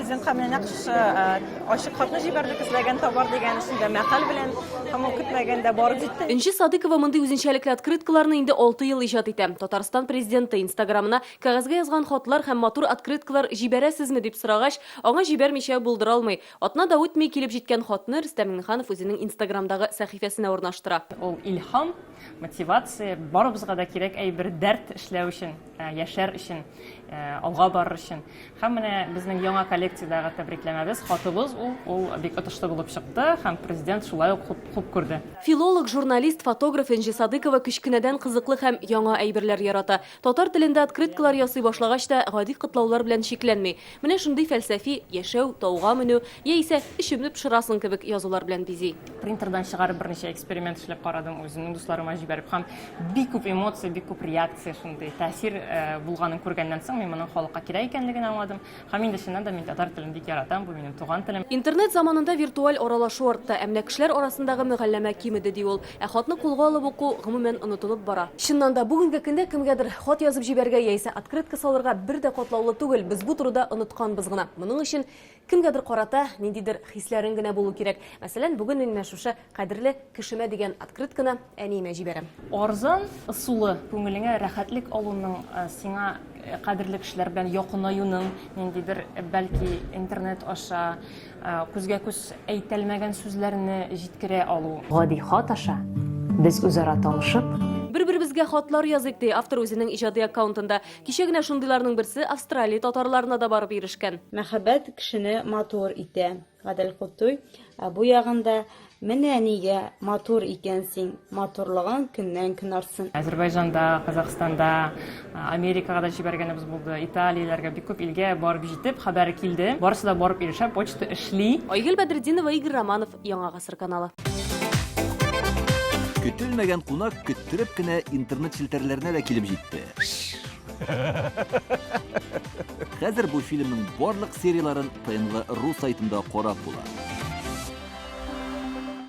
Президентка менә нәкъ ачык хатны җибәрдек эзләгән табар дигән өчен дә мәкаль белән һәм ул көтмәгәндә барып җитте. Энҗе Садыкова мондый үзенчәлекле открыткаларны инде 6 ел иҗат итә. Татарстан президенты Инстаграмына кәгазьгә язган хатлар һәм матур открыткалар җибәрәсезме дип сорагач, аңа җибәрмичә булдыра алмый. Атна да үтми килеп җиткән хатны Рөстәм Миңнеханов үзенең Инстаграмдагы сәхифәсенә урнаштыра. Ул илһам, мотивация, барыбызга да кирәк әйбер дәрт эшләү өчен, яшәр өчен, алга барыр өчен. Һәм менә безнең яңа коллекциядагы тәбрикләмәбез, хатыбыз ул бик отышлы булып чыкты һәм президент шулай ук хуп күрде. Филолог, журналист, фотограф Энҗе Садыкова кечкенәдән кызыклы һәм яңа әйберләр ярата. Татар телендә открыткалар ясый башлагач та гади кытлаулар белән шикләнми. Менә шундый фәлсәфи яшәү, тауга менү, яисә эчемне пешырасың кебек язулар белән бизи. Принтердан чыгарып берничә эксперимент эшләп карадым, үземнең дусларыма җибәреп һәм бик күп эмоция, бик күп реакция шундый тәэсир булганын күргәннән соң мин моның халыкка кирәк икәнлеген аңладым. Һәм инде чыннан да мин татар телен бик яратам, бу минем туган телем. Интернет заманында виртуаль аралашу артты, әмма кешеләр арасындагы мөгамәлә кимеде ди ул. Ә хатны кулга алып уку гомумән онытылып бара. Чыннан да бүгенге көндә кемгәдер хат язып җибәргә яисә открытка салырга бер дә катлаулы түгел. Без бу турыда онытканбыз гына. Моның өчен кемгәдер карата ниндидер хисләрен генә булу кирәк. Мәсәлән, бүген мин шушы кадерле кешемә дигән открытканы әниемә җибәрәм. Арзан, ысулы, күңелеңә рәхәтлек алуның, сиңа кадерле кешеләр белән якынаюның, ниндидер бәлки интернет аша күзгә күз әйтелмәгән сүзләрне җиткерә алу. Гади хат аша без үзара танышып, Бер-беребезгә хатлар языйк ди автор үзенең иҗади аккаунтында. Кичә генә шундыйларның берсе Австралия татарларына да барып ирешкән. Мәхәббәт кешене матур итә. Гадел Кутуй, бу ягында менә нигә матур икәнсең, матурлыгың көннән көн арсын. Азербайҗанда, Казакстанда, Америкага да җибәргәнебез булды, Италияләргә бик күп илгә барып җитеп, хәбәр килде. Барысы да барып ирешә, почта эшли. Айгөл Бәдретдинова, Игорь Романов, Яңа гасыр каналы. Көтелмәгән кунак көттереп кенә интернет челтәрләренә дә килеп җитте. Хәзер бу фильмның барлык серияларын ТНВ.ру сайтында карап була.